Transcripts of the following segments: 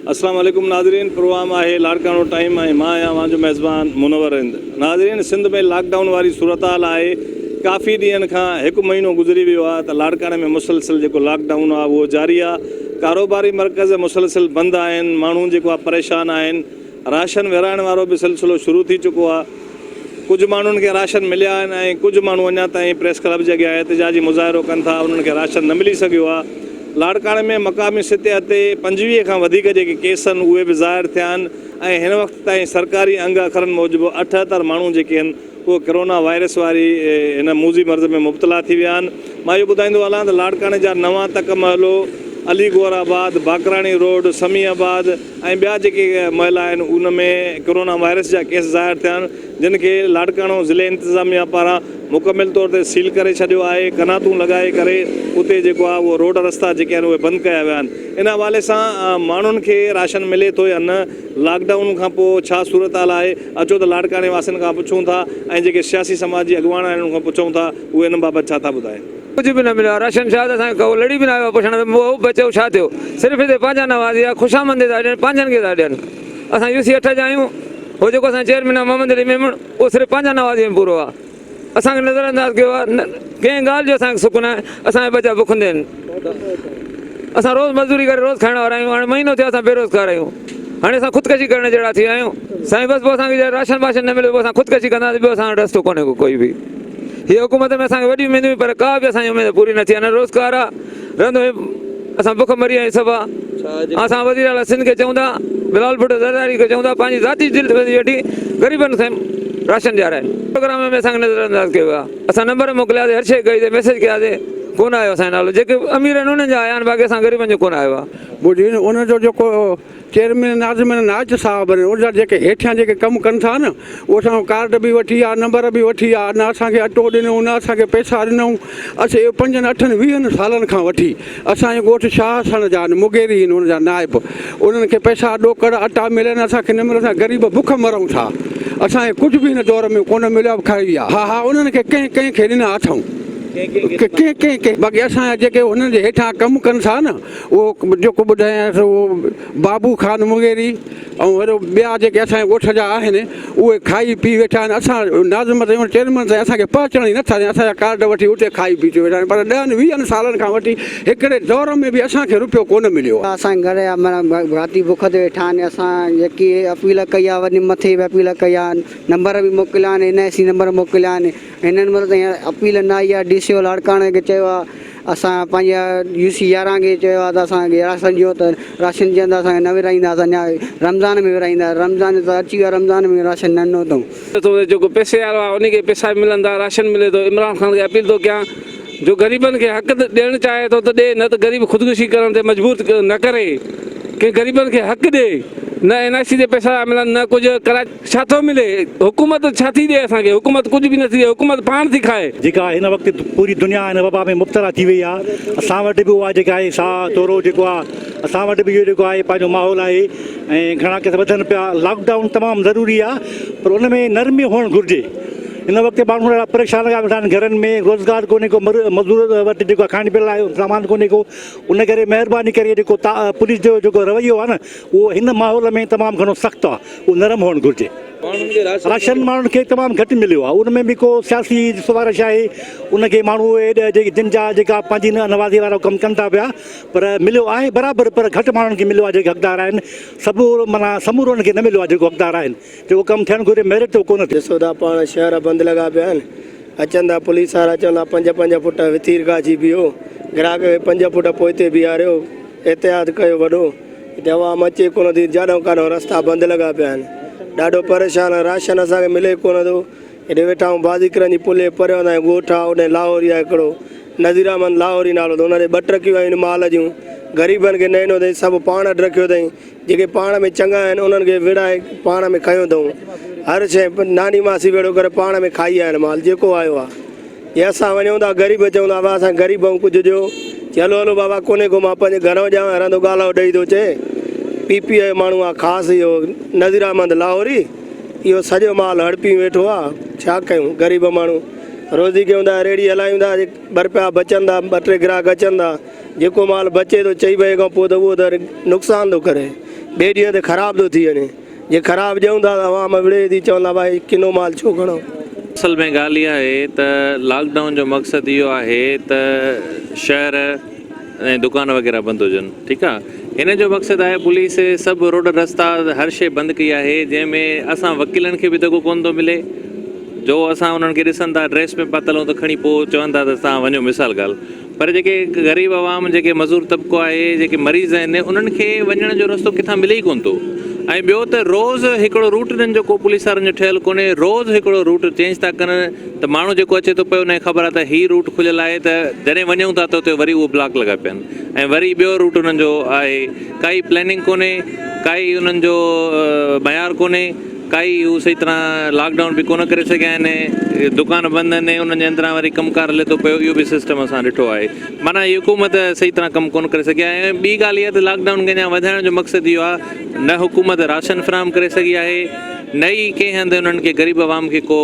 अस्सलाम वालेकुम नाज़रीन, प्रोग्राम है लाड़काणो टाइम है। मां आहियां जो मेज़बान मुनवर हिंद। नाज़रीन, सिंध में लॉकडाउन वाली सूरत हाल है। काफ़ी ॾींहंनि खां हिकु महीनो गुज़री वियो आहे त लाड़काणे में मुसलसिल जेको लॉकडाउन आहे उहो जारी आहे। कारोबारी मर्कज़ मुसलसिल बंदि आहिनि, माण्हू जेको आहे परेशान आहिनि। राशन विराइण वारो बि सिलसिलो शुरू थी चुको आहे। कुझु माण्हुनि खे राशन मिलिया आहिनि ऐं कुझु माण्हू अञा ताईं प्रेस क्लब जे अॻियां एहतिजाजी मुज़ाहिरो कनि था, उन्हनि खे राशन न मिली सघियो आहे। लाड़काणे में मक़ामी सितह ते 25 खां वधीक जेके केस आहिनि उहे बि ज़ाहिर थिया आहिनि ऐं हिन वक़्त ताईं सरकारी अंग अखरनि मूजिबि 78 माण्हू जेके आहिनि उहे कोरोना वायरस वारी हिन मूज़ी मर्ज़ में मुब्तला थी विया आहिनि। मां इहो ॿुधाईंदो हलां त लाड़काणे जा नवां तक महलो, अली गोराबाद, बाकराणी रोड, समीआबाद ऐं ॿिया जेके महला आहिनि उन में कोरोना वायरस जा केस ज़ाहिर थिया आहिनि, जिन खे लाड़काणो ज़िले इंतिज़ामिया पारां मुकमिल तौर ते सील करे छॾियो आहे। कनातूं लॻाए करे उते जेको आहे उहो रोड रस्ता जेके आहिनि उहे बंदि कया विया आहिनि। इन हवाले सां माण्हुनि खे राशन मिले थो या न, लॉकडाउन खां पोइ छा सूरत हाल आहे, अचो त लाड़काणे वासियुनि खां पुछूं था ऐं जेके सियासी समाजी अॻुवान आहिनि उन खां पुछूं था उहे इन बाबति छा था ॿुधाइनि। कुछ भी न मिला राशन शायद असां को लड़ी भी ना आयो पुछण वो बचो छा थियो। सिर्फ़ हिते पंहिंजा नवाज़ी आहे, ख़ुशामंदी था ॾियनि, पंहिंजनि खे था ॾियनि। असां UC 8 जा आहियूं, हो जेको असां चेयरमैन आहे मोहम्मद अली मेमण, उहो सिर्फ़ु पंहिंजा नवाज़ी में पूरो आहे। असांखे नज़रअंदाज़ कयो आहे, कंहिं ॻाल्हि जो असांखे सुख न आहे। असांजे बचा बुखंदे आहिनि। असां रोज़ु मज़दूरी करे रोज़ु खाइण वारा आहियूं। हाणे महीनो थियो असां बेरोज़गार आहियूं। हाणे असां ख़ुदकशी करण जहिड़ा थी विया आहियूं। साईं बसि पोइ असांखे राशन वाशन न मिले पोइ असां ख़ुदकशी कंदासीं, ॿियो असांजो रस्तो कोन्हे को कोई बि। हीअ हुकूमत में असांखे वॾी उमेदूं, पर का बि असांजी उमेद पूरी न थी आहे। न रोज़गार आहे, रहंदो असां बुख मरी विया आहियूं सभु आहे। असां वज़ीर आला सिंध खे चऊं था, बिलावल भुट्टो ज़रदारी खे चऊं था, पंहिंजी ज़ाती दिलि वठी ग़रीबनि खे राशन ॾियाराए। प्रोग्राम में असांखे नज़रअंदाज़ कयो आहे। असां नंबर मोकिलियासीं, हर शइ कईसीं, मैसेज कयासीं, कोन आयो असांजो नालो। जेके अमीर आहिनि उन्हनि जा आया आहिनि, बाक़ी असां ग़रीबनि जो कोन आयो आहे। ॿुधी उनजो जेको चेयरमैन नाज़िमैन नाज़ साहब आहिनि, उनजा जेके हेठियां जेके कमु कनि था न, उहो असां कार्ड बि वठी आहे, नंबर बि वठी आहे। न असांखे अटो ॾिनऊं, न असांखे पैसा ॾिनऊं। असां 5, 8, 20 सालनि खां वठी असांजे ॻोठु शाहसन जा आहिनि, मुगेरी आहिनि उनजा नाइब। उन्हनि खे पैसा ॾोकड़ अटा मिलनि, असांखे न मिले, असां ग़रीब बुख मरूं था। असांखे कुझु बि हिन दौर में कोन मिलियो, खाई आहे। हा, उन्हनि खे कंहिंखे ॾिना अथऊं, कंहिं बाक़ी असांजा जेके हुननि जे हेठां कमु कनि था न, उहो जेको ॿुधायांसि उहो बाबू खान मुगेरी ऐं वरी ॿिया जेके असांजे ॻोठ जा आहिनि उहे खाई पी वेठा आहिनि। असां नाज़िम चेयरमैन सां असांखे पहुचण ई नथा ॾियनि। असांजा कार्ड वठी उते खाई पी वेठा आहिनि, पर 10-20 सालनि खां वठी हिकिड़े दौर में बि असांखे रुपयो कोन मिलियो। असांजे घर जा माना भाती बुख ते वेठा आहिनि। असां जेकी अपील कई आहे, वञी मथे बि अपील कई आहे, नंबर बि मोकिलिया आहिनि, NIC नंबर मोकिलिया आहिनि। हिननि महिल ताईं अपील न आई आहे। DCO लाड़काणे खे चयो आहे, असां पंहिंजा UC 11 खे चयो आहे त असांखे राशन ॾियो, त राशन ॾींदा असांखे न विराईंदासीं। अञा रमज़ान में विराईंदा, रमज़ान त अची वियो, रमज़ान में राशन न ॾिनो अथऊं। जेको पैसे वारो आहे उनखे पैसा मिलंदा, राशन मिले थो। इमरान ख़ान खे अपील थो कयां, जो ग़रीबनि खे हक़ ॾियणु चाहे थो त ॾे, न त ग़रीब ख़ुदकुशी करण ते मजबूर न करे। कंहिं ग़रीबनि खे हक़ ॾे, न NIC ते पैसा मिलनि, न कुझु कराए। छा थो मिले? हुकूमत छा थी ॾे असांखे? हुकूमत कुझु बि न थी ॾे, हुकूमत पाण थी खाए। जेका हिन वक़्तु पूरी दुनिया हिन वबा में मुब्तला थी वई आहे। असां वटि बि उहा जेका आहे साह तोरो जेको आहे, असां वटि बि इहो जेको आहे पंहिंजो माहौल आहे ऐं घणा केस वधनि पिया। लॉकडाउन तमामु ज़रूरी आहे, पर उन में नरमी हुअणु घुरिजे। हिन वक़्तु माण्हू ॾाढा परेशान लॻा वेठा आहिनि। घरनि में रोज़गार कोन्हे को, मज़दूर वटि जेको खाइण पीअण लाइ सामान कोन्हे को। उन करे महिरबानी करे जेको पुलिस जो जेको रवैयो आहे न, उहो हिन माहौल में तमामु घणो सख़्तु आहे, उहो नरम हुअणु घुरिजे। राशन माण्हुनि खे तमामु घटि मिलियो आहे। उन में बि को सियासी सिफारिश आहे, उनखे माण्हू जिन जा जेका पंहिंजी नवाज़ी वारा कमु कनि था पिया, पर मिलियो आहे बराबरि, पर घटि माण्हुनि खे मिलियो आहे जेके हक़दार आहिनि। सभु माना समूरो उन्हनि खे न मिलियो आहे जेको हक़दार आहिनि। जेको कमु थियणु घुरिजे मेरिट तो कोन थियो। ॾिसो था पाण शहर बंदि लॻा पिया आहिनि। अचनि था पुलिस वारा, चवंदा 5-5 फुट वितीर गाची बीहो, ग्राहक खे 5 फुट पोइ हिते बीहारियो, एहतियात कयो वॾो। दवाम अचे कोन थी, जाॾो काॾो रस्ता बंदि लॻा पिया आहिनि। ॾाढो परेशान आहे। राशन असांखे मिले कोन थो। हेॾे वेठा आहियूं बाज़ीकरनि जी पुले परे हूंदा आहियूं। ॻोठ आहे उन लाहौरी आहे हिकिड़ो, नज़ीर अहमद लाहौरी नालो, त हुनजे 2 ट्रकियूं आहिनि माल जूं। ग़रीबनि खे न ॾिनो अथई, सभु पाण वटि रखियो अथई। जेके पाण में चङा आहिनि उन्हनि खे विड़ाए पाण में खयो अथऊं। हर शइ नानी मासी वेड़ो करे पाण में खाई आहिनि माल जेको आयो आहे। जे असां वञूं था ग़रीब चवंदा बाबा असां ग़रीब ऐं कुझु ॾियो। चलो हलो बाबा कोन्हे को, मां पंहिंजे घर वञा, रहंदो ॻाल्हि ॾेई थो चए। PPI जो माण्हू आहे ख़ासि, इहो नज़ीर अहमद लाहौरी, इहो सॼो माल हड़पी वेठो आहे। छा कयूं? ग़रीब माण्हू रोज़ी कयूं था, रेड़ी हलायूं था, 2 रुपया बचनि था, 2-3 ग्राहक अचनि था। जेको माल बचे थो चई बजे खां पोइ त उहो त नुक़सान थो करे। ॿिए ॾींहं ते ख़राबु थो थी वञे। जे ख़राबु ॾियूं था त अवाम विड़े थी चवंदा भाई किनो माल छो खणो। असल में ॻाल्हि इहा आहे त लॉकडाउन जो मक़सदु इहो आहे त शहर ऐं दुकान वग़ैरह बंदि हुजनि, ठीकु आहे। हिन जो मक़सदु आहे पुलिस सभु रोड रस्ता हर शइ बंदि कई आहे, जंहिंमें असां वकीलनि खे बि दॻो कोन थो मिले। जो असां उन्हनि खे ॾिसनि था ड्रेस में पातल हूं त खणी पोइ चवनि था त तव्हां वञो, मिसाल ॻाल्हि। पर जेके ग़रीब आवाम, जेके मज़ूर तबिको आहे, जेके मरीज़ आहिनि, उन्हनि खे वञण जो रस्तो किथां मिले ई कोन थो। ऐं ॿियो त रोज़ हिकिड़ो रूट हिननि जो को पुलिस वारनि जो ठहियलु कोन्हे। रोज़ हिकिड़ो रूट चेंज था कनि त माण्हू जेको अचे थो पियो उनखे ख़बर आहे त हीअ रूट खुलियल आहे, त जॾहिं वञूं था त उते वरी उहो ब्लॉक लॻा पिया आहिनि। ऐं वरी ॿियो रूट उन्हनि जो आहे, काई प्लैनिंग कोन्हे, काई उन्हनि जो मयार कोन्हे, काई हू सही तरह लॉकडाउन बि कोन करे सघिया आहिनि। दुकान बंदि आहिनि, उन्हनि जे अंदरां वरी कमुकारु हले थो पियो, इहो बि सिस्टम असां ॾिठो आहे। माना हीअ हुकूमत सही तरह कमु कोन करे सघी आहे। ऐं ॿी ॻाल्हि इहा त लॉकडाउन खे अञा वधाइण जो मक़सदु इहो आहे, न हुकूमत राशन फ़राहम करे सघी आहे, न ई कंहिं हंधि उन्हनि खे ग़रीब आवाम खे को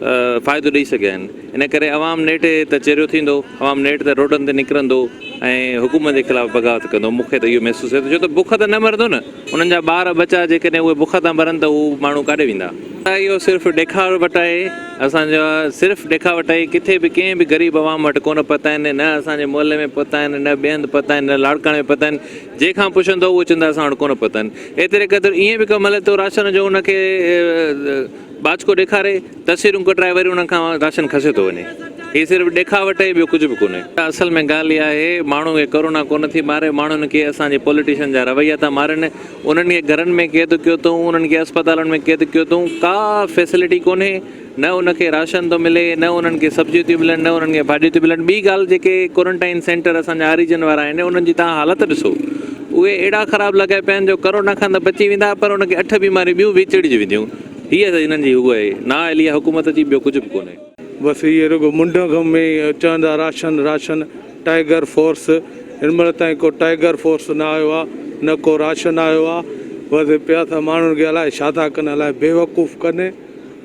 फ़ाइदो ॾेई सघिया आहिनि। इन करे आवाम नेठि त चेरियो थींदो, आवाम नेठि त रोडनि ते निकिरंदो ऐं हुकूमत जे ख़िलाफ़ु बग़ावत कंदो। मूंखे त इहो महसूसु थिए थो, छो त बुख त न मरंदो न, उन्हनि जा ॿार बचा जेकॾहिं उहे बुख था मरनि त उहे माण्हू काॾे वेंदा। इहो सिर्फ़ु ॾेखावट आहे, असांजा सिर्फ़ु ॾेखावट आहे। किथे बि कंहिं बि ग़रीब आवाम वटि कोन पता आहिनि, न असांजे मुहले में पता आहिनि, न ॿिए हंधि पता आहिनि, न लाड़काणे में पता आहिनि। जंहिंखां पुछंदो उहो चवंदा असां वटि कोन पता आहिनि। एतिरे क़दुरु ईअं बि कमु हले थो राशन जो, उनखे बाचको ॾेखारे तस्वीरूं कढाए वरी उन्हनि खां राशन खसे थो वञे। हीअ सिर्फ़ु ॾेखावट आहे, ॿियो कुझु बि कोन्हे। असल में ॻाल्हि इहा आहे, माण्हू खे कोरोना कोन थी मारे, माण्हुनि खे असांजे पॉलिटिशियन जा रवैया था मारनि। उन्हनि खे घरनि में क़ैद कयो अथऊं, उन्हनि खे अस्पतालनि में क़ैद कयो अथऊं। का फैसिलिटी कोन्हे, न उनखे राशन थो मिले, न उन्हनि खे सब्जियूं थियूं मिलनि, न उन्हनि खे भाॼियूं थियूं मिलनि। ॿी ॻाल्हि, जेके क्वारंटाइन सेंटर असांजा ऑरिजिन वारा आहिनि, उन्हनि जी तव्हां हालत ॾिसो, उहे अहिड़ा ख़राबु लॻा पिया आहिनि जो करोना खां त बची वेंदा, पर उनखे 8 बीमारियूं ॿियूं बि चिड़जी वेंदियूं। हीअ त हिननि जी उहा आहे, ना हली आहे हुकूमत जी, ॿियो कुझु बि कोन्हे। बसि इहे रुगो मुंड में चवंदा राशन राशन, टाइगर फोर्स। हिन महिल ताईं को टाइगर फोर्स न आयो आहे, न को राशन आयो आहे। बसि पिया था माण्हुनि खे अलाए छा था कनि, अलाए बेवकूफ़ कनि,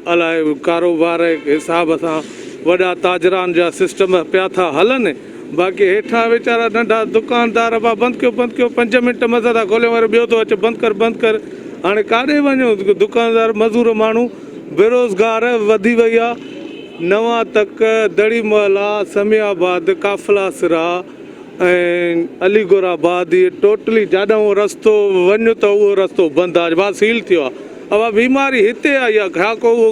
अलाए कारोबार जे हिसाब सां वॾा ताजरान जा सिस्टम पिया था हलनि। बाक़ी हेठां वीचारा नंढा दुकानदार बंदि कयो 5 मिंट मथां था खोले, वरी ॿियो थो अचे बंदि कर। हाणे काॾे वञो? दुकानदार, मज़ूर माण्हू, बेरोज़गार वधी वई आहे। नवां तक, दड़ी महला, समियाबाद, काफ़ला सिरा ऐं अलीगोराबाद, इहे टोटली जाॾो रस्तो वञो त उहो रस्तो बंदि आहे, बसि सील थियो आहे। अब बीमारी हिते आई आहे, छा को उहो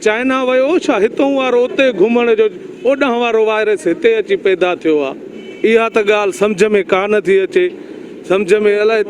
चाइना वियो छा? हितां वारो उते घुमण जो, ओॾां वारो वायरस हिते अची पैदा थियो आहे। इहा त ॻाल्हि सम्झ में कान थी अचे। सम्झ में अलाए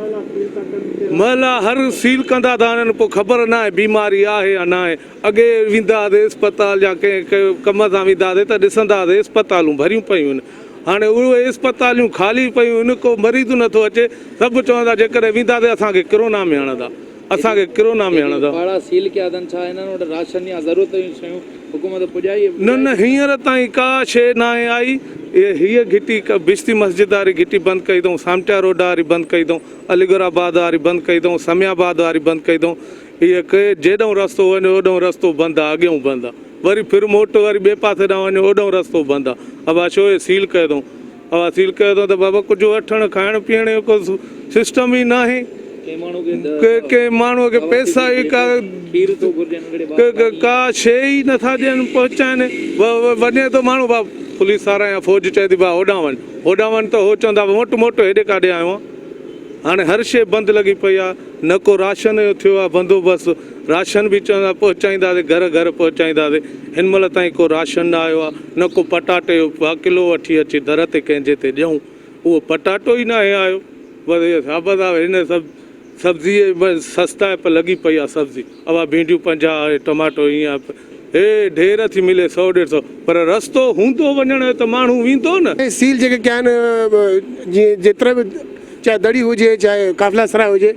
महिला हर सील कंदा था वञनि, पोइ ख़बर न आहे बीमारी आहे या न आहे। अॻे वेंदा हुआसीं अस्पताल या कंहिं कम सां वेंदा हुआसीं त ॾिसंदा हुआसीं अस्पतालूं भरियूं पियूं आहिनि। हाणे उहे अस्पतालूं ख़ाली पियूं आहिनि, को मरीज़ नथो अचे। सभु चवंदा जेकॾहिं वेंदासीं असांखे कोरोना में हणंदा, असांखे कोरोना में हणंदा। सील कया अथनि, छा हिननि वटि राशन या ज़रूरत जूं शयूं हुकूमत पुॼाई? न हींअर ताईं का शइ न आहे आई। हीअ घिटी बिश्ती मस्जिद वारी घिटी बंदि कई अथऊं, सामटिया रोड वारी बंदि कई अथऊं, अलीगोराबाद वारी बंदि कई अथऊं, समियाबाद वारी बंदि कई अथऊं। इहे के जेॾो रस्तो वञो ओॾो रस्तो बंदि आहे, अॻियां बंदि आहे। वरी फिर मोटो वरी ॿिए पासे ॾांहुं वञो ओॾो रस्तो बंदि आहे। अब छो इहे सील कयो अथऊं? अब सील कयो अथऊं त बाबा कुझु वठणु खाइण पीअण जो को सिस्टम ई न आहे। के माण्हूअ खे पैसा ई का शइ ई नथा ॾियनि, पहुचाइनि। वञे थो माण्हू, बा पुलिस वारा या फ़ौज चए थी बा होॾां वञ त हो चवंदा मोटो मोटो हेॾे काॾे आयो आहे। हाणे हर शइ बंदि लॻी पई आहे। न को राशन जो थियो आहे बंदोबस्तु, राशन बि चवंदा पहुचाईंदासीं, घर घर पहुचाईंदासीं। हिन महिल ताईं को राशन न आयो आहे, न को पटाटे जो 1 किलो वठी अची दर ते कंहिंजे ते ॾियूं, उहो पटाटो ई न आहे आयो। बसि इहे साबित आहे हिन सभु सब्जी सस्ता पे लगी पई आहे सब्जी। अब भिंडियूं 50, टमाटो ईअं हे ढेर थी मिले 100-150, पर रस्तो हूंदो वञण जो त माण्हू वेंदो न। सील जेके कया आहिनि, जीअं जेतिरा बि चाहे दड़ी हुजे चाहे काफ़िला सराय हुजे,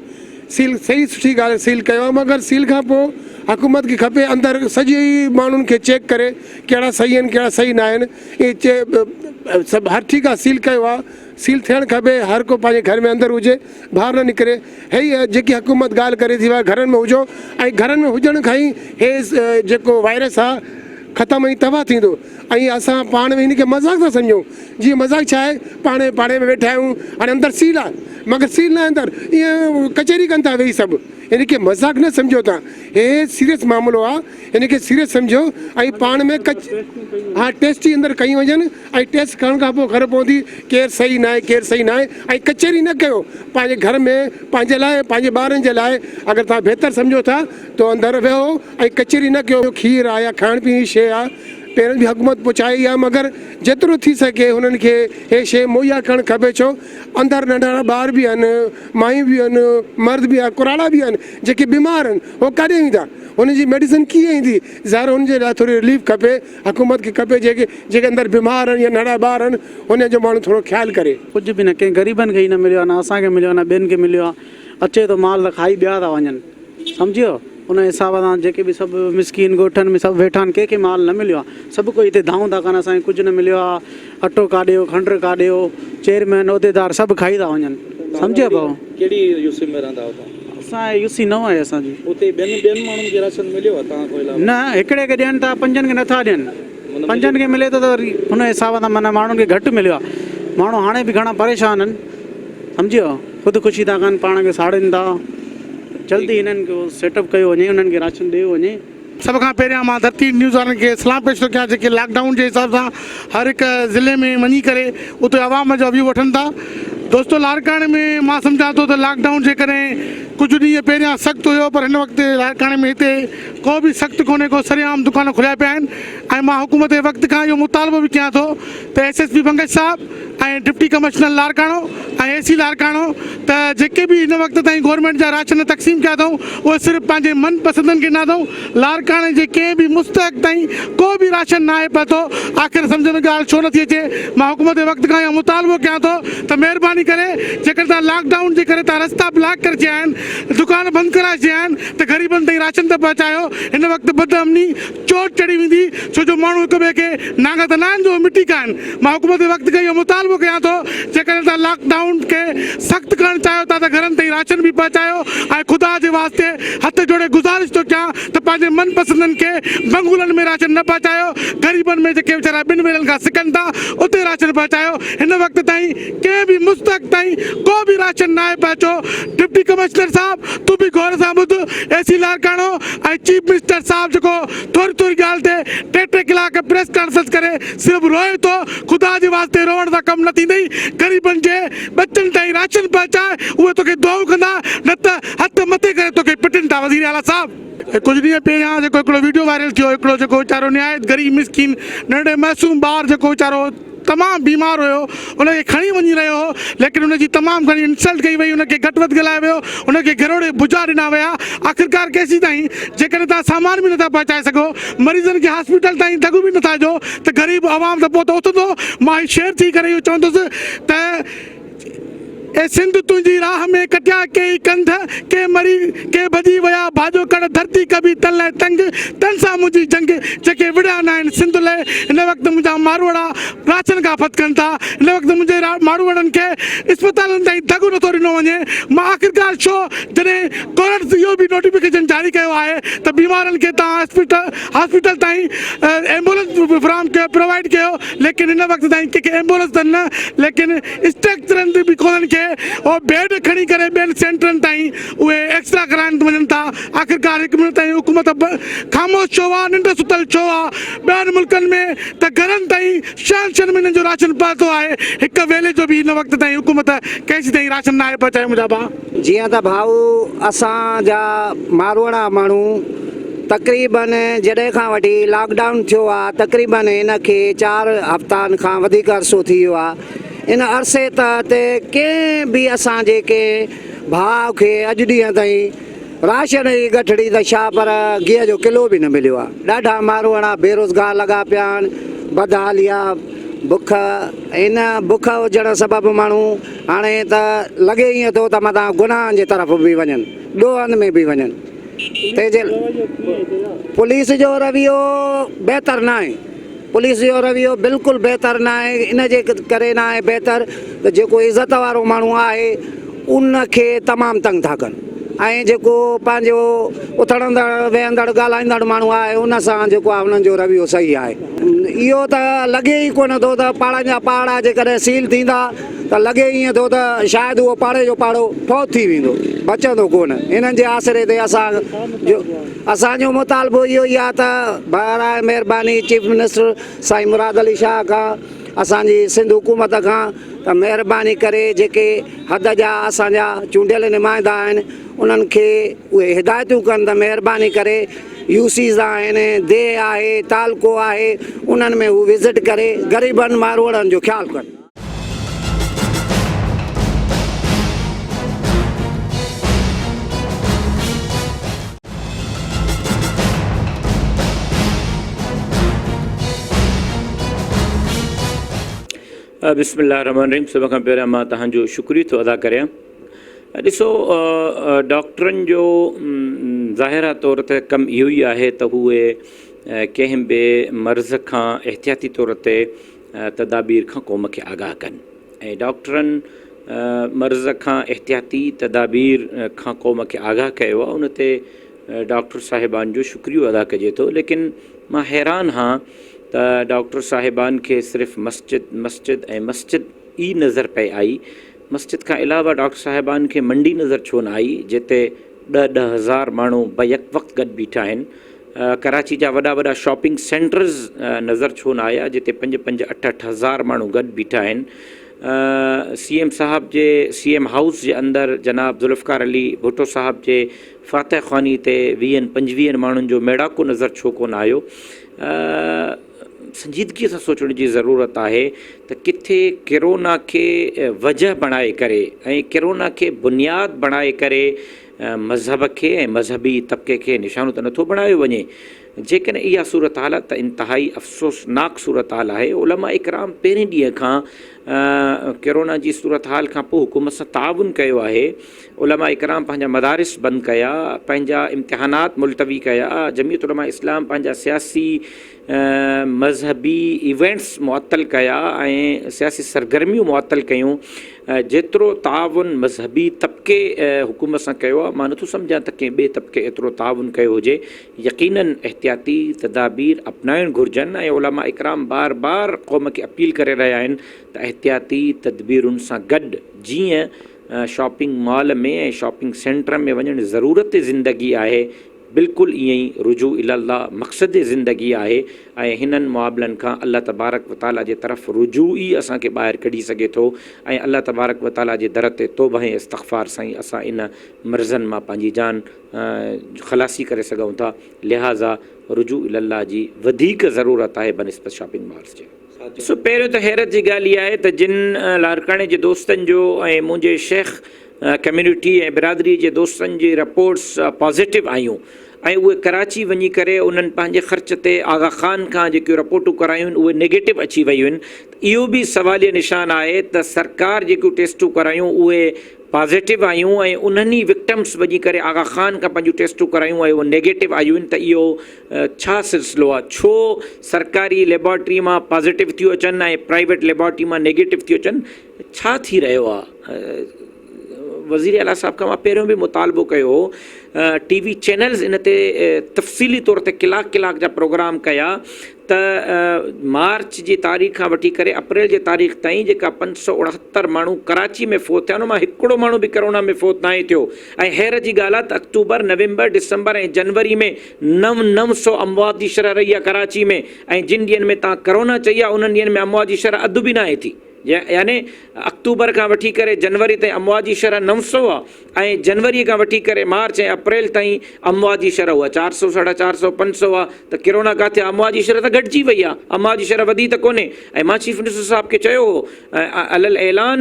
सील सही सुठी ॻाल्हि सील कयो आहे। मगर सील खां पोइ हुकूमत खे खपे अंदरि सॼी माण्हुनि खे चेक करे कहिड़ा सही आहिनि कहिड़ा सही न आहिनि। इहे सभु हर ठीकु आहे, सील कयो आहे, सील थियणु खपे। हर को पंहिंजे घर में अंदरि हुजे, ॿाहिरि न निकिरे। हे जेकी हुकूमत ॻाल्हि करे थी उहा घरनि में हुजो, ऐं घरनि में हुजण खां ई हे जेको वायरस आहे ख़तमु ऐं तबाह थींदो। ऐं असां पाण में हिन खे मज़ाक था सम्झूं। जीअं मज़ाक छा आहे, पाणे में वेठा आहियूं, हाणे अंदरि सील आहे, मगर सील ना अंदर ये कचहरी कन था वही सब इनके मजाक न समझो था ये सीरियस मामलो आ इनके सीरियस समझो आई पान में हाँ टेस्ट ही अंदर कई वजन आई टेस्ट करण का पो घर पहुंची केर सही ना है केर सही ना है आई कचहरी न कयो पांजे घर में पांजे लाए पांजे बारन जे लाए अगर ता बेहतर समझो था तो अंदर वेहो आई कचहरी न कयो खीर आ या खाण पीण शे आ पेरेंट्स भी हुकूमत पहुंचाई आहे मगर जेतिरो थी सघे हुननि खे हे शइ मुहैया करणु खपे छो अंदरि नंढा ॿार बि आहिनि मायूं बि आहिनि मर्द बि आहे कुराड़ा बि आहिनि जेके बीमार आहिनि उहो काॾे ईंदा हुनजी मेडिसिन कीअं ईंदी ज़ाहिर हुनजे लाइ थोरी रिलीफ खपे हुकूमत खे खपे जेके अंदरि बीमार आहिनि या नंढा ॿार आहिनि हुनजो माण्हू थोरो ख़्यालु करे कुझु बि न कंहिं ग़रीबनि खे ई न मिलियो आहे न असांखे मिलियो आहे न ॿियनि खे मिलियो आहे अचे थो माल त खाई ॿिया था वञनि सम्झियो उन हिसाब सां जेके बि सभु मिसकिन ॻोठनि में सभु वेठा आहिनि कंहिंखे माल न मिलियो आहे सभु कोई हिते धाऊं था कनि असांखे कुझु न मिलियो आहे अटो काढियो खंडु काढियो चेयरमैन उहिदेदार सभु खाई था वञनि सम्झियो भाउ कहिड़ी यूसी में रहंदा आहियो असां यूसी न आहे असांजी उते ॿियनि माण्हुनि खे राशन मिलियो आहे तव्हां कोई न हिकिड़े खे ॾियनि था पंजनि खे नथा ॾियनि पंजनि खे मिले थो त वरी हुन हिसाब सां माना माण्हुनि खे घटि मिलियो आहे माण्हू हाणे बि घणा परेशान आहिनि सम्झियो ख़ुदिकुशी था कनि पाण खे साड़नि था जल्दी इन्हनि खे सेटअप कयो वञे उन्हनि खे राशन ॾियो वञे सभ खां पहिरियां मां धरती न्यूज़ वारनि खे सलाम पेश थो कयां जेके लॉकडाउन जे हिसाब सां हर हिकु ज़िले में वञी करे उते आवाम जो व्यू वठनि था दोस्तो लाड़काणे में मां सम्झां थो त लॉकडाउन जे करे कुझु ॾींहं पहिरियां सख़्तु हुयो पर हिन वक़्तु लाड़काणे में हिते को बि सख़्तु कोन्हे को सरेआम दुकान खुलिया पिया आहिनि ऐं मां हुकूमत जे वक़्त खां इहो मुतालबो बि कयां थो त SSP पंकज साहब ऐं डिप्टी कमिश्नर लाड़काणो ऐं AC लाड़काणो त जेके बि हिन वक़्त ताईं गवर्नमेंट जा राशन तक़सीम कया अथऊं उहे सिर्फ़ु पंहिंजे मनपसंदनि खे न अथऊं लाड़काणे जे कंहिं बि मुस्तहक़ ताईं को बि राशन न आहे पतो आख़िर सम्झ में ॻाल्हि छो नथी अचे मां हुकूमत जे वक़्त खां इहो मुतालबो कयां थो त महिरबानी करे जेकर तव्हां लॉकडाउन जे करे तव्हां रस्ता ब्लॉक करे रखिया आहिनि दुकान बंदि कराए रखिया आहिनि त ग़रीबनि ताईं राशन त पहुचायो हिन वक़्तु बदअमनी चोट चढ़ी वेंदी छो जो माण्हू हिक ॿिए खे नांग त न आहिनि जो मिटी का आहिनि मां हुकूमत जे वक़्त खां इहो मुतालबो कयां थो जेकॾहिं तव्हां लॉकडाउन खे सख़्तु करणु चाहियो था त घरनि ताईं राशन बि पहुचायो ऐं ख़ुदा जे वास्ते हथ जोड़े गुज़ारिश थो कयां त पंहिंजे मनपसंदनि खे बंगुलनि में राशन न पहुचायो ग़रीबनि में जेके वीचारा ॿिनि वेलनि खां सिकनि था उते राशन पहुचायो हिन वक़्त ताईं कंहिं बि मुस्तहक़ ताईं को बि राशन न आहे पहुचो डिप्टी कमिश्नर साहब तूं बि गौर सां ॿुध AC लाड़काणो ऐं चीफ मिनिस्टर साहब जेको थोरी थोरी ॻाल्हि ते टे कलाक प्रेस कॉन्फ्रेंस करे सिर्फ़ु रोए थो ख़ुदा जे वास्ते रोअण सां कमु न थींदई ग़रीबनि जे बचनि ताईं राशन पहुचाए उहे तोखे दुआऊं कंदा न त हथ मथे करे तोखे पिटनि था वज़ीर आला साहब कुझु ॾींहं पहिरियां जेको हिकिड़ो वीडियो वायरल थियो हिकिड़ो जेको वीचारो निहायत ग़रीब मिसकिन नंढे मासूम ॿार जेको वीचारो तमामु बीमार हुयो उनखे खणी वञी रहियो हो लेकिन उनजी तमामु घणी इंसल्ट कई वई उनखे घटि वधि ॻाल्हायो वियो उनखे घरोड़े बुजा ॾिना विया आख़िरकार केसीं ताईं जेकॾहिं तव्हां सामान बि नथा पहुचाए सघो मरीज़नि खे हॉस्पिटल ताईं दॻु बि नथा ॾियो त ग़रीब आवाम त पोइ त उथंदो मां शेयर थी करे इहो चवंदुसि त ए सिंध तुंहिंजी राह में कटिया कई कंध के मरी के भॼी विया भाॼो कड़ धरती कभी तन लाइ तंग तन सां मुंहिंजी जंग जेके विढ़िया न आहिनि सिंध लाइ हिन वक़्तु मुंहिंजा मारवाड़ा राशन खां फत कनि था हिन वक़्तु मुंहिंजे मारवाड़नि खे इस्पतालनि ताईं दॻु नथो ॾिनो वञे मां आख़िरकार छो जॾहिं गवर्नमेंट इहो बि नोटिफिकेशन जारी कयो आहे त बीमारनि खे तव्हां हॉस्पिटल ताईं एम्बुलेंस प्रोवाइड कयो लेकिन हिन वक़्तु ताईं कंहिंखे एम्बुलेंस अथनि न लेकिन स्ट्रक्चरनि बि कोन्हनि खे और बेड खणी करे ॿियनि सेंटरनि ताईं उहे एक्सरा कराइण वञनि था आख़िरकार हिकु मिनट ताईं हुकूमत ख़ामोश छो आहे निंड सुतल छो आहे ॿियनि मुल्कनि में त घरनि ताईं छहनि महीननि जो राशन पहुतो आहे हिकु वेले जो बि हिन वक़्त ताईं हुकूमत कंहिंसी ताईं राशन न आहे पहुचायो मुंहिंजा भाउ जीअं त भाऊ असांजा मारवाड़ा माण्हू तक़रीबन जॾहिं खां वठी लॉकडाउन थियो आहे तक़रीबन हिनखे 4 हफ़्तनि खां वधीक अरसो थी वियो आहे इन अरसे तहत कंहिं बि असांजे कंहिं भाउ खे अॼु ॾींहं ताईं राशन जी गठड़ी त छा पर गिह जो किलो बि न मिलियो आहे ॾाढा मारवाड़ा बेरोज़गार लॻा पिया आहिनि बदहालिया बुख इन बुख हुजण सबबु माण्हू हाणे त लॻे ईअं थो त मथां गुनाहनि जे तरफ़ बि वञनि ॾोहनि में बि वञनि तंहिंजे पुलिस जो रवैयो बहितर न आहे पुलिस जो रवैयो बिल्कुलु बहितर न आहे इन जे करे न आहे बहितर त जेको इज़त वारो माण्हू आहे उनखे तमामु तंग था कनि ऐं जेको पंहिंजो उथड़ंदड़ वेहंदड़ ॻाल्हाईंदड़ माण्हू आहे उन सां जेको आहे उन्हनि जो रवैयो सही आहे। इहो त लॻे ई कोन थो त पहाड़नि जा पहाड़ा जेकॾहिं सील थींदा त लॻे ईअं थो त शायदि उहो पाड़े जो पाड़ो फौत थी वेंदो, बचंदो कोन। इन्हनि जे आसिरे ते असांजो मुतालबो इहो ई आहे त बराए महिरबानी चीफ मिनिस्टर साईं मुराद अली शाह खां, असांजी सिंध हुकूमत खां त महिरबानी करे जेके हद जा असांजा चूंडियल नुमाइंदा आहिनि उन्हनि खे उहे हिदायतूं कनि त महिरबानी करे यूसीज़ आहिनि, दे आहे, तालको आहे, उन्हनि में हू विज़िट करे ग़रीबनि मारवड़नि जो ख़्यालु कनि। बिस्मिल्लाहिर्रहमानिर्रहीम। सभ खां पहिरियों मां तव्हांजो शुक्रिया थो अदा करियां। ॾिसो, डॉक्टरनि जो ज़ाहिरा तौर ते कमु इहो ई आहे त उहे कंहिं बि मर्ज़ खां एहतियाती तौर ते तदाबीर खां क़ौम खे आगाह कनि, ऐं डॉक्टरनि मर्ज़ खां एहतियाती तदाबीर खां क़ौम खे आगाह कयो आहे। उन ते डॉक्टर साहिबान जो शुक्रियो अदा कजे थो। लेकिन मां हैरान हाँ त डॉक्टर साहिबान खे सिर्फ़ु मस्जिद ऐं मस्जिद ई नज़र पए आई। मस्जिद खां अलावा डॉक्टर साहिबान खे मंडी नज़र छो न आई, जिते 10,000 माण्हू बैक वक़्तु गॾु बीठा आहिनि। कराची जा वॾा वॾा शॉपिंग सेंटर्स नज़र छो न आया, जिते 5-5, 8-8 हज़ार माण्हू गॾु बीठा आहिनि। CM साहब जे CM हाउस जे अंदरि जनाब ज़ुल्फ़कार अली भुट्टो साहब जे फ़ातह ख़ानी ते 20-25 माण्हुनि जो मेड़ाको नज़र छो कोन आयो। संजीदगीअ सां सोचण जी ज़रूरत आहे त किथे किरोना खे वजह बणाए करे ऐं किरोना खे बुनियाद बणाए करे मज़हब खे ऐं मज़हबी तबिके खे निशानो त नथो बणायो वञे। जेकॾहिं इहा सूरत हाल त इंतिहाई अफ़सोसनाक सूरत हाल आहे। उलमा इकराम पहिरें ॾींहं खां किरोना जी सूरत हाल खां पोइ हुकूमत सां ताउन कयो आहे। उलमा इकराम पंहिंजा मदारिस बंदि कया, पंहिंजा इम्तिहानात मुलतवी कया, जमीयत उलमा इस्लाम पंहिंजा सियासी मज़हबी इवेंट्स मुअतल कया ऐं सियासी सरगर्मियूं मुअतल कयूं। जेतिरो ताउन मज़हबी तबिके हुकूमत सां कयो आहे, मां नथो सम्झां त कंहिं ॿिए तबिके एतिरो ताउन कयो हुजे। यकीनन एहतियाती तदाबीर अपनाइणु घुरिजनि ऐं उलमा इकराम बार बार क़ौम खे अपील करे रहिया आहिनि त एहतियाती तदबीरुनि सां गॾु जीअं शॉपिंग मॉल में ऐं शॉपिंग सेंटर में वञणु ज़रूरत ज़िंदगी आहे, बिल्कुलु ईअं ई रुजू इल्लाह मक़सद ज़िंदगी आहे। ऐं हिननि मुआबलनि खां अल्लाह तबारक व ताला जे तरफ़ रुजू ई असांखे ॿाहिरि कढी सघे थो ऐं अल्लाह तबारक व ताला जे दर ते तौबा ऐं इस्तग़फ़ार सां ई असां इन मर्ज़नि मां पंहिंजी जान ख़लासी करे सघूं था। लिहाज़ा रुजू इल्लाह जी वधीक ज़रूरत आहे बनिस्बत शॉपिंग मॉल्स जे। ॾिसो, पहिरियों त हैरत जी ॻाल्हि इहा आहे त जिन लाड़काणे जे दोस्तनि जो ऐं मुंहिंजे शेख कम्यूनिटी ऐं बिरादरी जे दोस्तनि जी रिपोर्ट्स पॉज़िटिव आयूं ऐं उहे कराची वञी करे उन्हनि पंहिंजे ख़र्च ते आगा ख़ान खां जेकियूं रिपोर्टूं करायूं आहिनि उहे नेगेटिव अची वियूं आहिनि। इहो बि सवालिया निशान आहे त सरकार जेकियूं टेस्टूं करायूं उहे पॉज़िटिव आयूं ऐं उन्हनि विक्टम्स वञी करे आगा ख़ान खां पंहिंजूं टेस्टूं करायूं ऐं उहे नेगेटिव आयूं आहिनि। त इहो छा सिलसिलो आहे? छो सरकारी लेबॉरेटरी मां पॉज़िटिव थियूं अचनि ऐं प्राइवेट लेबॉरेटरी मां नेगेटिव थियूं अचनि? छा थी रहियो आहे? वज़ीर आला साहब खां मां पहिरियों बि मुतालबो कयो हो, TV चैनल्स इन ते तफ़सीली तौर ते कलाक जा प्रोग्राम कया त मार्च जी तारीख़ खां वठी करे अप्रैल जे तारीख़ ताईं जेका 569 माण्हू कराची में फ़ौत थिया, उन मां हिकिड़ो माण्हू बि कोरोना में फ़ौत न थियो। ऐं हैरत जी ॻाल्हि आहे त अक्टूबर, नवंबर, दिसंबर ऐं जनवरी में 900 अमवात जी शरह रही आहे कराची में, ऐं जिन ॾींहंनि में तव्हां कोरोना चई आहे उन्हनि ॾींहंनि में अमवात जी शरह अधु बि न आहे थी। यानी अक्टूबर खां वठी करे जनवरी ताईं अमवात जी शरह 900 आहे ऐं जनवरी खां वठी करे मार्च ऐं अप्रैल ताईं अमवात जी शरह उहा 400, 450, 500 आहे। त किरोना किथे अमवात जी शरह त घटिजी वई आहे, अमवात जी शरह वधी त कोन्हे। ऐं मां चीफ मिनिस्टर साहब खे चयो हो, अलल ऐलान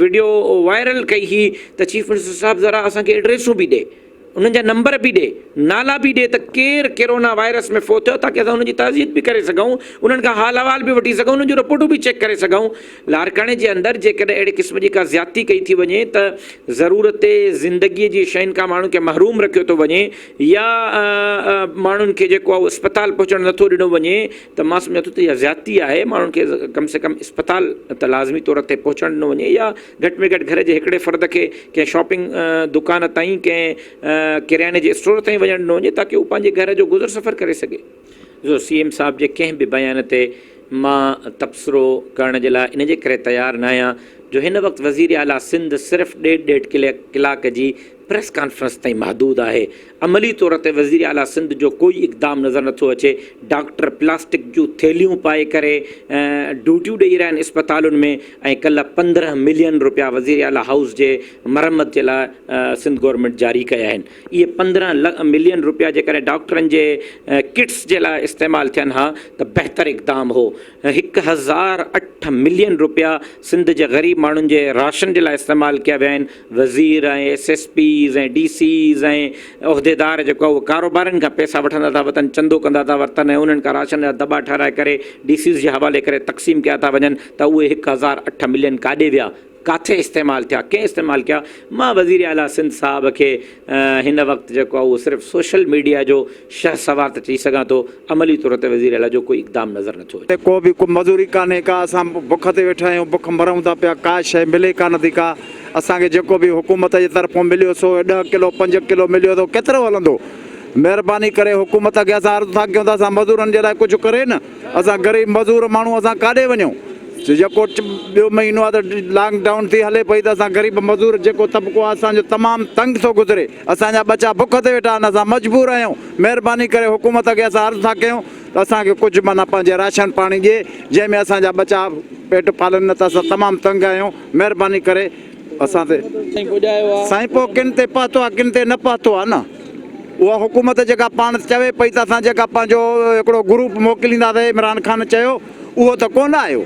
वीडियो वायरल कई हुई त चीफ मिनिस्टर साहब ज़रा असांखे एड्रेसूं बि ॾे। उन्हनि जा नंबर बि ॾे, नाला बि ॾे त केरु कोरोना वायरस में फ़ौत थियो ताकी असां उनजी तहज़ीत बि करे सघूं, उन्हनि खां हाल अहवाल बि वठी सघूं, उन्हनि जूं रिपोर्टूं बि चेक करे सघूं। लाड़काणे जे अंदरि जेकॾहिं अहिड़े क़िस्म जी का ज़्यादती कई थी वञे त ज़रूरत ज़िंदगीअ जी शयुनि खां माण्हुनि खे महरूम रखियो थो वञे या माण्हुनि खे जेको आहे उहो अस्पताल पहुचणु नथो ॾिनो वञे त मां सम्झां थो त इहा ज़्यादती आहे। माण्हुनि खे कम से कम अस्पताल त लाज़मी तौर ते पहुचणु ॾिनो वञे या घटि में घटि घर जे हिकिड़े फ़र्द खे कंहिं शॉपिंग दुकान ताईं कंहिं किराने जे स्टोर ताईं वञणु ॾिनो वञे ताकी उहो पंहिंजे घर जो गुज़र सफ़र करे सघे। जो CM साहिब जे कंहिं बि बयान ते मां तबसरो करण जे लाइ इन जे करे तयारु न आहियां जो हिन वक़्तु वज़ीर आला सिंध सिर्फ़ु ॾेढ कलाक जी प्रेस कॉन्फ्रेंस ताईं महदूद आहे। अमली तौर ते वज़ीर आला सिंध जो कोई इक़दाम नज़र नथो अचे। डॉक्टर प्लास्टिक जूं थैलियूं पाए करे ड्यूटियूं ॾेई रहिया आहिनि इस्पतालुनि में ऐं कल्ह 15 मिलियन रुपया वज़ीर आला हाउस जे मरम्मत जे लाइ सिंध गवर्नमेंट जारी कया आहिनि। इहे 15 मिलियन रुपया जेकॾहिं डॉक्टरनि जे किट्स जे लाइ इस्तेमालु थियनि हा त बहितर इक़दाम हो। 1008 मिलियन रुपया सिंध जे ग़रीब माण्हुनि जे राशन जे लाइ इस्तेमालु कया विया आहिनि। वज़ीर ऐं SSPs ऐं DCs ऐं उहिदेदार जेको आहे उहो कारोबारनि खां पैसा वठंदा था वठनि, चंदो कंदा था वठनि ऐं उन्हनि खां राशन जा दॿा ठाराए करे DCs जे हवाले करे तक़सीम कया था वञनि त उहे 1008 मिलियन काॾे विया, किथे इस्तेमालु थिया, कंहिं इस्तेमालु कया। मां वज़ीर आला सिंध साहिब खे हिन वक़्तु जेको आहे उहो सिर्फ़ु सोशल मीडिया जो शहसवार त चई सघां थो, अमली तौर ते वज़ीर आला जो कोई इक़दाम नज़र नथो अचे। को बि को मज़ूरी कान्हे का, असां बुख ते वेठा आहियूं, बुख मरूं था पिया, का शइ मिले कान थी का। असांखे जेको बि हुकूमत जे तरफ़ां मिलियो सो 10 किलो 5 किलो मिलियो थो, केतिरो हलंदो? महिरबानी करे हुकूमत खे असां अर्ज़ु था कयूं त असां मज़ूरनि जे लाइ कुझु करे न। असां ग़रीब मज़ूर माण्हू असां काॾे वञूं? जेको ॿियो महीनो आहे त लॉकडाउन थी हले पई त असां ग़रीब मज़ूर जेको तबिको आहे असांजो तमामु तंग थो गुज़रे। असांजा बचा बुख ते वेठा आहिनि, असां मजबूर आहियूं। महिरबानी करे हुकूमत खे असां अर्ज़ु था कयूं त असांखे कुझु माना पंहिंजे राशन पाणी ॾिए जंहिंमें असांजा बचा पेट पालनि न त असां तमामु तंग आहियूं। महिरबानी करे असां ते साईं पोइ किन ते पहुतो आहे किन ते न पहुतो आहे न, उहा हुकूमत जेका पाण चवे पई त असां जेका पंहिंजो हिकिड़ो ग्रुप मोकिलींदासीं इमरान ख़ान चयो उहो त कोन आयो।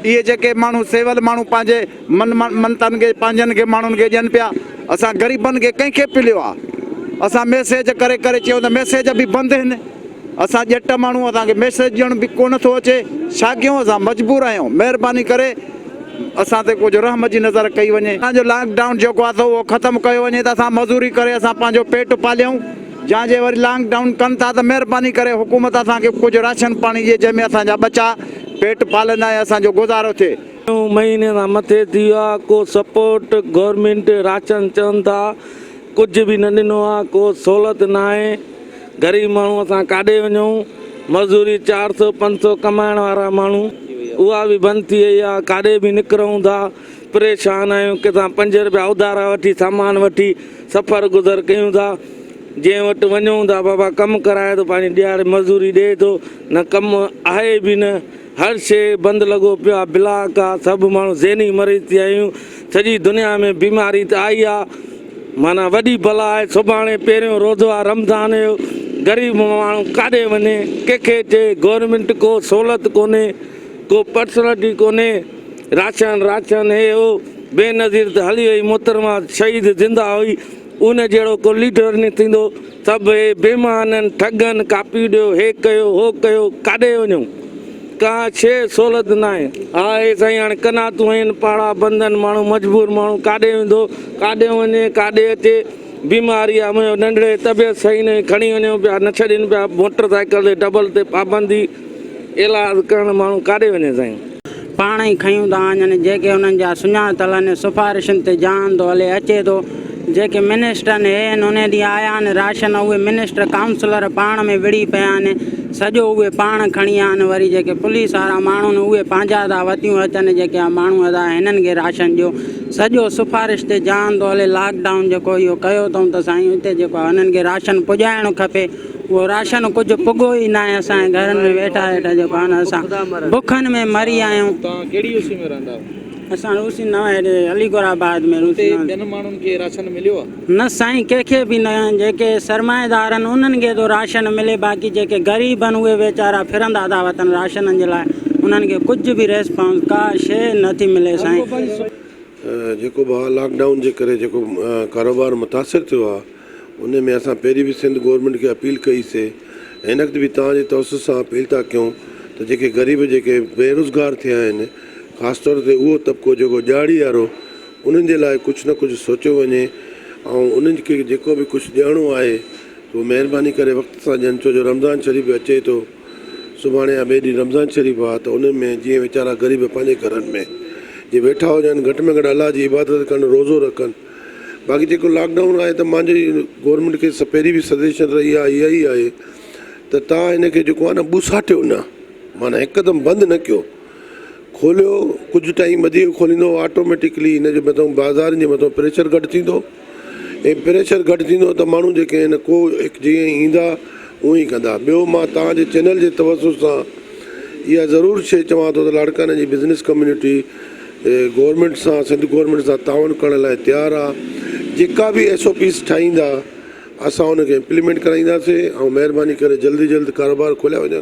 इहे जेके माण्हू सेवल माण्हू पंहिंजे मनतनि खे पंहिंजनि खे माण्हुनि खे ॾियनि पिया, असां ग़रीबनि खे कंहिंखे पिलियो आहे? असां मैसेज करे करे चयूं त मैसेज बि बंदि आहिनि। असां ॼट माण्हू असांखे मैसेज ॾियणु बि कोन थो अचे, छा कयूं? असां मजबूर आहियूं। महिरबानी करे असां ते कुझु रहम जी नज़र कई वञे। असांजो लॉकडाउन जेको आहे त उहो ख़तमु कयो वञे त असां मज़ूरी करे असां पंहिंजो पेट पालियूं। या जे वरी लॉकडाउन कनि था त महिरबानी करे हुकूमत असांखे कुझु राशन पाणी ॾिए जंहिंमें असांजा बचा पेट पालंदा ऐं असांजो गुज़ारो थिए। महीने खां मथे थी वियो आहे, को सपोर्ट गवर्नमेंट राशन चवनि था कुझु बि न ॾिनो आहे, को सहूलियत न आहे। ग़रीब माण्हू असां काॾे वञूं? मज़दूरी 400 500 कमाइण वारा माण्हू उहा बि बंदि थी वई आहे, काॾे बि निकिरूं था परेशान आहियूं। किथां 5 रुपया उधारा वठी सामान वठी सफ़र गुज़र कयूं था। जंहिं वटि वञूं था बाबा कमु कराए थो पंहिंजी ॾियारे मज़दूरी ॾिए थो, न कमु आहे बि न, हर शइ बंदि लॻो पियो आहे, ब्लाक आहे, सभु माण्हू ज़हनी मरीज़ थी आहियूं। सॼी दुनिया में बीमारी त आई आहे, माना वॾी बला आहे। सुभाणे पहिरियों रोज़ो आहे रमज़ान जो, ग़रीब माण्हू काॾे वञे, कंहिंखे चए? गवर्नमेंट को सहूलियत कोन्हे, को पर्सनलिटी कोन्हे। राशन हे हो बेनज़ीर त हली वई, मोहतरमा शहीद ज़िंदा हुई, उन जहिड़ो को लीडर न थींदो। सभु हे बेईमाननि ठगनि, कापी ॾियो, हे कयो हो कयो, काॾे वञूं? का शइ सहूलियत न आहे। हा हे साईं हाणे कनातूं आहिनि, पाड़ा बंदि आहिनि, माण्हू मजबूर माण्हू काॾे वेंदो, काॾे वञे, काॾे अचे? बीमारी आहे, मुंहिंजो नंढड़े तबियत सही न, खणी वञूं पिया, न छॾनि पिया। मोटर साइकिल ते डबल ते पाबंदी, इलाज करणु माण्हू काॾे वञे साईं? पाण ई खयूं था वञनि, जेके हुननि जा सुञातल आहिनि, सिफारिशुनि ते जान थो हले अचे थो। जेके मिनिस्टर आहिनि उन ॾींहुं आया आहिनि राशन, उहे मिनिस्टर काउंसलर पाण में विड़ी पिया आहिनि, सॼो उहे पाण खणी आया आहिनि। वरी जेके पुलिस वारा माण्हू आहिनि उहे पंहिंजा था वतियूं अचनि, जेके माण्हू अदा हिननि खे राशन ॾियो। सॼो सिफारिश ते जान थो हले। लॉकडाउन जेको इहो कयो अथऊं त साईं हिते जेको आहे हुननि खे राशन पुॼाइणो खपे, उहो राशन कुझु पुॻो ई न आहे। असांजे घरनि में वेठा वेठा जेको आहे न असां बुखनि में मरी आहियूं। तव्हां कहिड़ी यूसी में रहंदा आहियो? असां रूसी न हेॾे अलीगोराबाद में रूसी। ॿियनि माण्हुनि खे राशन मिलियो आहे? न साईं, कंहिंखे बि न। जेके सरमाएदार आहिनि उन्हनि खे थो राशन मिले, बाक़ी जेके ग़रीब आहिनि उहे वीचारा फिरंदा था वतन राशननि जे लाइ, उन्हनि खे कुझु बि रेस्पॉन्स का शइ नथी मिले साईं। जेको लॉकडाउन जे करे जेको कारोबार मुतासिर थियो आहे उन में असां पहिरीं बि सिंध गवर्नमेंट खे अपील कईसीं, हिन वक़्तु बि तव्हांजे तवसत सां अपील था कयूं त जेके ग़रीब जेके बेरोज़गार थिया आहिनि, ख़ासि तौर ते उहो तबिको जेको ॾियारी वारो, उन्हनि जे लाइ कुझु न कुझु सोचियो वञे ऐं उन्हनि खे जेको बि कुझु ॾियणो आहे उहो महिरबानी करे वक़्त सां ॾियनि। छो जो रमज़ान शरीफ़ अचे थो, सुभाणे या ॿिए ॾींहुं रमज़ान शरीफ़ आहे, त उन में जीअं वीचारा ग़रीब पंहिंजे घरनि में जीअं वेठा हुजनि, घटि में घटि अलाह जी इबादत कनि, रोज़ो रखनि। बाक़ी जेको लॉकडाउन आहे त मुंहिंजी गवर्नमेंट खे पहिरीं बि सजेशन रही आहे, इहा ई आहे त तव्हां हिन खे जेको आहे न ॿुसाटियो न, माना हिकदमि बंदि न कयो, खोलियो। कुझु टाइम वधीक खोलींदो ऑटोमेटिकली हिन जे मथां बाज़ारनि जे मथां प्रेशर घटि थींदो, ऐं प्रेशर घटि थींदो त माण्हू जेके आहिनि को जीअं ईंदा उअं ई कंदा। ॿियो मां तव्हांजे चैनल जे तवसुस सां इहा ज़रूरु शइ चवां थो त लाड़काने जी बिज़नेस कम्यूनिटी गवर्नमेंट सां, सिंध गवर्नमेंट सां ताउन करण लाइ तयारु आहे। जेका बि SOPs ठाहींदा असां उनखे इम्प्लीमेंट कराईंदासीं ऐं महिरबानी करे जल्दी जल्द कारोबार खोलिया वञनि।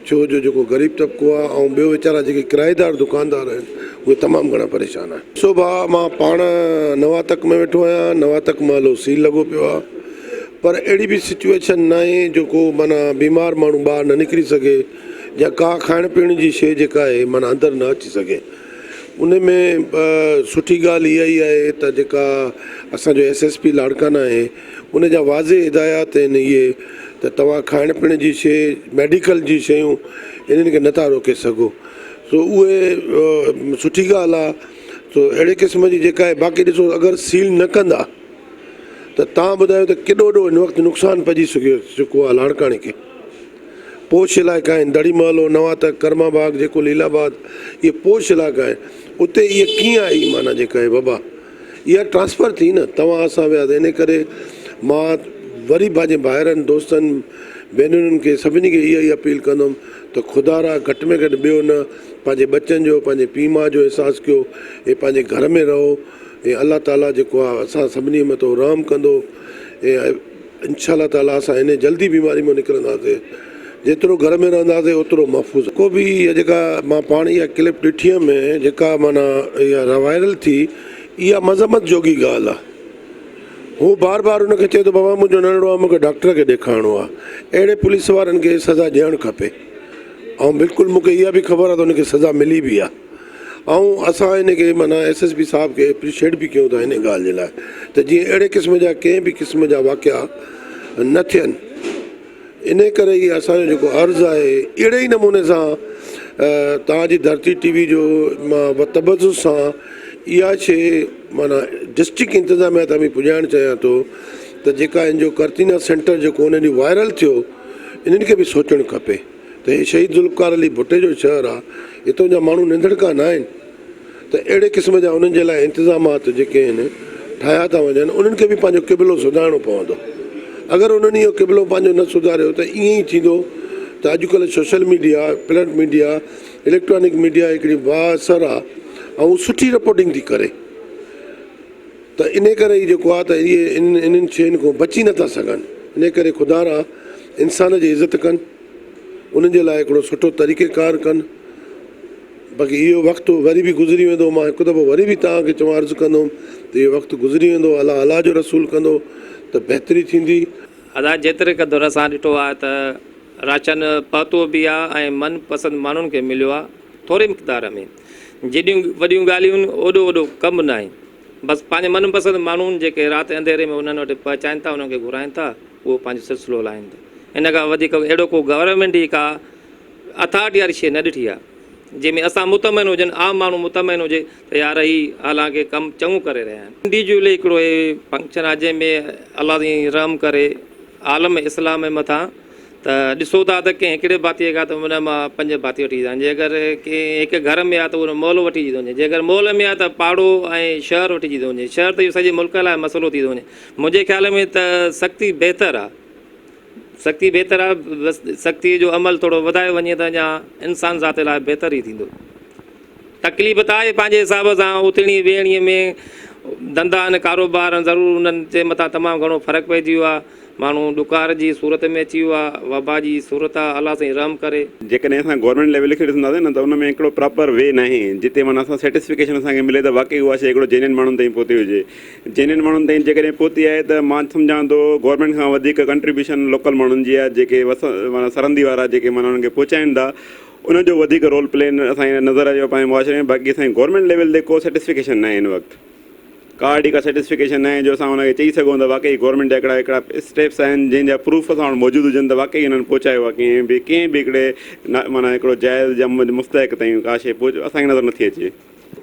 छो जो जेको ग़रीब तबिको आहे ऐं ॿियो वीचारा जेके किराएदार दुकानदार आहिनि उहे तमामु घणा परेशान आहिनि। ॾिसो भाउ, मां पाण नवातक में वेठो आहियां, नवातक मां हलो सील लॻो पियो आहे, पर अहिड़ी बि सिचुएशन न आहे जेको माना बीमार माण्हू ॿाहिरि न निकिरी सघे या का खाइण पीअण जी शइ जेका आहे माना अंदरि न अची सघे। उन में सुठी ॻाल्हि इहा ई आहे त जेका असांजो SSP लाड़काना आहे उन जा वाज़े हिदायत आहिनि इहे त तव्हां खाइण पीअण जी शइ, मेडिकल जी शयूं इन्हनि खे नथा रोके सघो। सो उहे सुठी ॻाल्हि आहे। सो अहिड़े क़िस्म जी जेका आहे, बाक़ी ॾिसो अगरि सील न कंदा त तव्हां ॿुधायो त केॾो वॾो हिन वक़्तु नुक़सानु पइजी चुको आहे लाड़काणे खे। पोश इलाइक़ा आहिनि, दड़ी महलो, नवातक, कर्माबाग, जेको लीलाबाद, इहे पोश इलाइक़ा आहिनि। उते इहे कीअं आई माना जेका आहे वबा, इहा ट्रांसफ़र थी न, तव्हां असां वियासीं। इन करे मां वरी पंहिंजे भाइरनि दोस्तनि भेनरुनि खे सभिनी खे इहा ई अपील कंदुमि त ख़ुदा घटि में घटि ॿियो न, पंहिंजे बचनि जो, पंहिंजे पीउ माउ जो अहसासु कयो, ऐं पंहिंजे घर में रहो, ऐं अलाह ताला जेको आहे असां सभिनी मथां रहम कंदो, ऐं इंशा ताला असां हिन जल्दी बीमारी मां निकिरंदासीं। जेतिरो घर में रहंदासीं ओतिरो महफ़ूज़। को बि इहा जेका मां पाण इहा क्लिप ॾिठी में जेका माना इहा वायरल थी, इहा मज़मत जोगी ॻाल्हि आहे। हू बार बार हुनखे चए थो बाबा मुंहिंजो नंढड़ो आहे, मूंखे डॉक्टर खे ॾेखारिणो आहे। अहिड़े पुलिस वारनि खे सज़ा ॾियणु खपे, ऐं बिल्कुलु मूंखे इहा बि ख़बर आहे त हुनखे सज़ा मिली बि आहे। ऐं असां हिन खे माना SSP साहिब खे एप्रिशिएट बि कयूं था हिन ॻाल्हि जे लाइ त जीअं अहिड़े क़िस्म जा कंहिं बि क़िस्म जा वाक़िया न थियनि। इन करे इहा असांजो जेको अर्ज़ु आहे, अहिड़े ई नमूने सां तव्हांजी धरती TV जो मां तबसुस सां इहा शइ माना डिस्ट्रिक्ट इंतिज़ामिया ताईं बि पुॼाइणु चाहियां थो त जेका हिन जो कर्तीना सेंटर जेको उन ॾींहुं वायरल थियो, इन्हनि खे बि सोचणु खपे त हे शहीद ज़ुल्फ़कार अली भुट्टे जो शहरु आहे, हितां जा माण्हू निंदड़का न आहिनि, त अहिड़े क़िस्म जा उन्हनि जे लाइ इंतिज़ामात जेके आहिनि ठाहिया था वञनि। उन्हनि खे बि पंहिंजो क़िबिलो सुधारणो पवंदो। अगरि उन्हनि इहो क़िबिलो पंहिंजो न सुधारियो त ईअं ई थींदो त अॼुकल्ह social media, print media, electronic media हिकिड़ी बाअसर आहे ऐं सुठी रिपोर्टिंग थी करे, त इन करे ई जेको आहे त इहे इन्हनि शयुनि खां बची नथा सघनि। इन करे ख़ुदा इंसान जी इज़त कनि, उन्हनि जे लाइ हिकिड़ो सुठो तरीक़ेकार कनि। बाक़ी इहो वक़्तु वरी बि गुज़री वेंदो। मां हिकु दफ़ो वरी बि तव्हांखे चवां अर्ज़ु कंदुमि त इहो वक़्तु गुज़री वेंदो, अलाह जो रसूल कंदो त बहितरी थींदी। अदा जेतिरे क़दुरु असां ॾिठो आहे त राशन पहुतो बि आहे ऐं मनपसंदि माण्हुनि खे मिलियो आहे थोरे मिक़दार में। जेॾियूं वॾियूं ॻाल्हियूं ओॾो वॾो कमु न आहे। बसि पंहिंजे मनपसंदि माण्हुनि जेके राति अंधेरे में उन्हनि वटि पहुचाइनि था, उन्हनि खे घुराइनि था, उहो पंहिंजो सिलसिलो हलाइनि था। इन खां वधीक अहिड़ो को गवर्नमेंट ई का अथॉरिटी वारी शइ न ॾिठी आहे जंहिंमें असां मुतमइन हुजनि, आम माण्हू मुतमइन हुजे त यार ही हालांकि कमु चङो करे रहिया आहिनि। इंडिविजुअली हिकिड़ो फंक्शन आहे जंहिंमें अलाह जी रहम करे आलम इस्लाम जे मथां त ॾिसो था त कंहिं हिकिड़े भातीअ खां त हुन मां 5 भाती वठी ईंदा आहिनि। जे अगरि कंहिं हिकु घर में आहे त उहो मॉल वठी थो वञे, जे अगरि मॉल में आहे त पाड़ो ऐं शहर वठी थो वञे, शहर त इहो सॼे मुल्क लाइ मसइलो थी थो वञे। मुंहिंजे ख़्याल में त सख़्ती बहितरु आहे, सख़्ती बहितरु आहे। बसि सख़्ती जो अमल थोरो वधायो वञे त अञा इंसान ज़ात लाइ बहितरु ई थींदो। तकलीफ़ त आहे पंहिंजे हिसाब सां उथणी वेहणीअ में, धंधा आहिनि, कारोबार आहिनि, ज़रूरु उन्हनि जे मथां तमामु घणो फ़र्क़ु पइजी वियो आहे। माण्हू ॾुकार जी सूरत में अची वियो आहे, वबा जी सूरत आहे, अलाह साईं रहम करे। जेकॾहिं असां गवर्नमेंट लेवल खे ॾिसंदासीं न त उन में हिकिड़ो प्रॉपर वे न आहे जिते माना असां सेटिस्फिकेशन असांखे मिले त वाक़ई उहा शइ हिकिड़ो जेन्युइन माण्हुनि ताईं पहुती हुजे। जेन्युइन माण्हुनि ताईं जेकॾहिं पहुती आहे त मां सम्झां थो गवर्नमेंट खां वधीक कंट्रीब्यूशन लोकल माण्हुनि जी आहे, जेके माना सरहंदी वारा जेके माना उन्हनि खे पहुचाइनि था उनजो वधीक रोल प्ले असांजे नज़र अचो पंहिंजे मुआशरे में। बाक़ी असांजी गवर्नमेंट लेवल ते को सेटिस्फिकेशन न आहे हिन वक़्तु, का ॾी का सेटिस्फिकेशन न आहे जो असां हुनखे चई सघूं त वाक़ई गवर्नमेंट जा हिकिड़ा स्टेप्स आहिनि जंहिंजा प्रूफ असां वटि मौजूदु हुजनि त वाक़ई हिननि पहुचायो आहे कंहिं बि हिकिड़े माना हिकिड़ो जाइज़ या मुस्तहिक ताईं का शइ असांखे नज़र नथी अचे।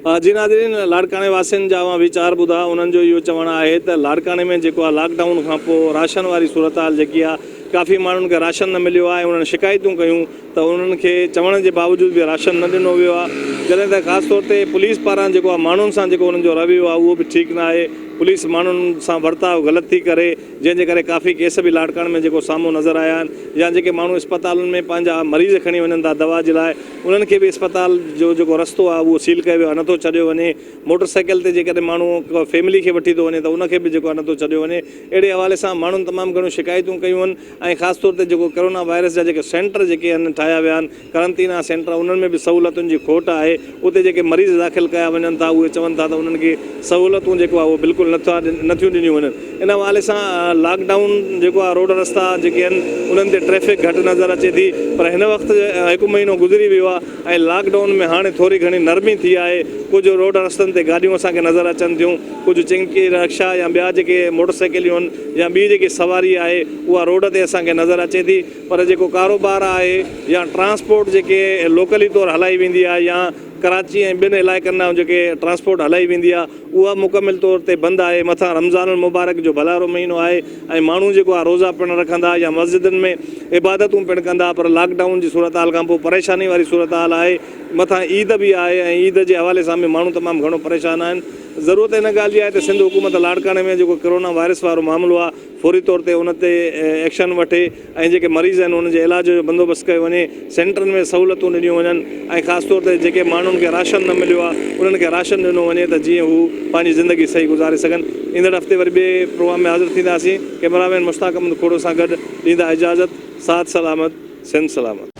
जी नाज़रीन, लाड़काणे वासियुनि जा मां वीचार ॿुधा, उन्हनि जो इहो चवणु आहे त लाड़काणे में जेको आहे लॉकडाउन खां पोइ राशन वारी सूरत हाल जेकी आहे, काफ़ी माण्हुनि खे राशन न मिलियो आहे। उन्हनि शिकायतूं कयूं त उन्हनि खे चवण जे बावजूद बि राशन न ॾिनो वियो आहे। जॾहिं त ख़ासि तौर ते पुलिस पारां जेको आहे माण्हुनि सां जेको उन्हनि जो रवैयो आहे उहो बि ठीकु न आहे। पुलिस माण्हुनि सां वर्ताव ग़लति थी करे, जंहिंजे करे काफ़ी केस बि लाड़काणे में जेको साम्हूं नज़र आया आहिनि। या जेके माण्हू अस्पतालुनि में पंहिंजा मरीज़ खणी वञनि था दवा जे लाइ, उन्हनि खे बि अस्पताल जो जेको रस्तो आहे उहो सील कयो वियो आहे, नथो छॾियो वञे। मोटरसाइकिल ते जेकॾहिं माण्हू फैमिली खे वठी थो वञे त उनखे बि जेको आहे नथो छॾियो वञे। अहिड़े हवाले सां माण्हुनि तमामु घणियूं शिकायतूं कयूं आहिनि। ऐं ख़ासि तौर ते जेको कोरोना वायरस जा जेके सेंटर जेके आहिनि ठाहिया विया आहिनि, करंटीना सेंटर, उन्हनि में बि सहूलियतुनि जी खोट आहे। उते जेके मरीज़ दाख़िल कया वञनि था उहे चवनि था त उन्हनि खे सहूलियतूं जेको आहे उहो बिल्कुलु नथियूं ॾिनियूं वञनि। इन हवाले सां लॉकडाउन जेको आहे, रोड रस्ता जेके आहिनि उन्हनि ते ट्रैफिक घटि नज़र अचे थी। पर हिन वक़्तु 1 महीनो गुज़री वियो आहे ऐं लॉकडाउन में हाणे थोरी घणी नरमी थी आहे। कुझु रोड रस्तनि ते गाॾियूं असांखे नज़र अचनि थियूं, कुझु चिंकी रिक्शा या ॿिया जेके मोटरसाइकिलियूं आहिनि या ॿी जेकी सवारी आहे उहा रोड ते असांखे नज़र अचे थी। पर जेको कारोबार आहे या ट्रांसपोर्ट जेके लोकली तौरु हलाई वेंदी आहे या कराची ऐं ॿिनि इलाइक़नि मां जेके ट्रांसपोर्ट हलाई वेंदी आहे उहा मुकमिल तौर ते बंदि आहे। मथां रमज़ान मुबारक जो भलारो महीनो आहे ऐं माण्हू जेको आहे रोज़ा पिणु रखंदा या मस्जिदनि में इबादतूं पिणु कंदा। पर लॉकडाउन जी सूरत हाल खां पोइ परेशानी वारी सूरत हाल आहे। मथां ईद बि आहे ऐं ईद जे हवाले सां बि माण्हू तमामु घणो परेशान आहिनि। ज़रूरत हिन ॻाल्हि जी आहे त सिंध हुकूमत लाड़काणे में जेको कोरोना वायरस वारो मामिलो आहे फौरी तौर ते उन ते एक्शन वठे ऐं जेके मरीज़ आहिनि उन जे इलाज जो बंदोबस्तु कयो वञे, सेंटरनि में सहूलियतूं ॾिनियूं वञनि ऐं ख़ासि तौर ते जेके माण्हुनि खे राशन न मिलियो आहे उन्हनि खे राशन ॾिनो वञे त जीअं हू पंहिंजी ज़िंदगी सही गुज़ारे सघनि। ईंदड़ हफ़्ते वरी ॿिए प्रोग्राम में हाज़िर थींदासीं। कैमरामैन मुश्ताक अहमद खोड़ो सां गॾु ॾींदा इजाज़त। साथ सलामत, सिंध सलामत।